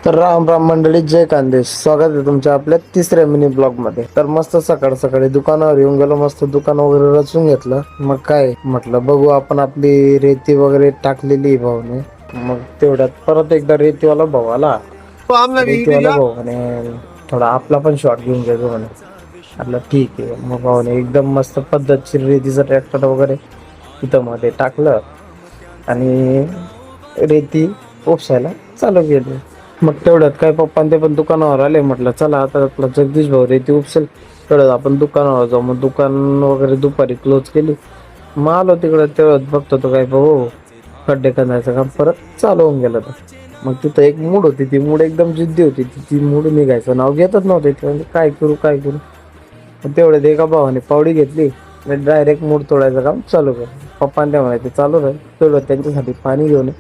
तर राम राम मंडळी, जय खानदेश. स्वागत आहे तुमच्या आपल्या तिसऱ्या मिनी ब्लॉग मध्ये. तर मस्त सकाळ सकाळी दुकानावर येऊन गेलो, मस्त दुकान वगैरे रचून घेतलं. मग काय म्हटलं, बघू आपण आपली रेती वगैरे टाकलेली भाऊने. मग तेवढ्यात परत एकदा रेतीवाला भाऊ आला. रेतीवाला भाऊ म्हणे थोडा आपला पण शॉट घेऊन घ्यायचो म्हणे. आपलं ठीक आहे. मग भाऊने एकदम मस्त पद्धतशीर रेतीचं ट्रॅक्टर वगैरे तिथं मध्ये टाकलं आणि रेती उपसायला चालू केली. मग तेवढ्यात काय पप्पा ते पण दुकानावर आले. म्हटलं चला आता आपला जगदीश भाऊ रेती उपसेल, तेवढ्यात आपण दुकानावर जाऊ. मग दुकान वगैरे दुपारी क्लोज केली. मग आलो तिकडं, तेवढ्यात बघतो तो काय भाऊ खड्डे खणायचं काम परत चालू होऊन गेलं. तर मग तिथं एक मूड होती, ती मूड एकदम जिद्दी होती. ती मूड निघायचं नाव घेतच नव्हते. म्हणजे काय करू काय करू. मग तेवढ्यात एका भावाने पावडी घेतली, डायरेक्ट मूड तोडायचं काम चालू केलं. पप्पा त्या म्हणायचे चालू राहील. तेवढं त्यांच्यासाठी पाणी घेऊन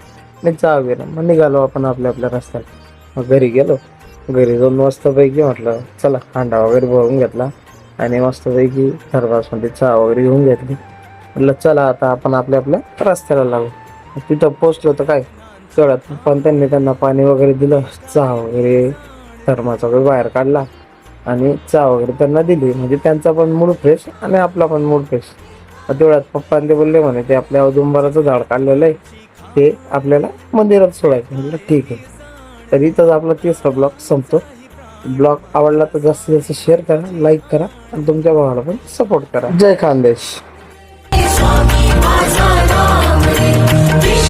नाही चहा वगैरे. मग निघालो आपण आपल्या आपल्या रस्त्याला. मग घरी गेलो. घरी जाऊन मस्तपैकी म्हटलं चला हांडा वगैरे भरून घेतला आणि मस्तपैकी थर्मासमध्ये चहा वगैरे घेऊन घेतली. म्हटलं चला आता आपण आपल्या आपल्या रस्त्याला लागू. तिथं पोचलो तर काय तेवढ्यात पण त्यांना पाणी वगैरे दिलं, चहा वगैरे थर्माचा वगैरे बाहेर काढला आणि चहा वगैरे त्यांना दिली. म्हणजे त्यांचा पण मूड फ्रेश आणि आपला पण मूड फ्रेश. तेवढ्यात पप्पा ते बोलले म्हणे ते आपल्या औदुंबराचं झाड काढलेलं आहे, ते आपल्याला मंदिरात सोडायचं. म्हटलं ठीक आहे. तर इथंच आपला तिसरा ब्लॉग संपतो. ब्लॉग आवडला तर जास्तीत जास्त शेअर करा, लाईक करा आणि तुमच्या भावाला पण सपोर्ट करा. जय खानदेश.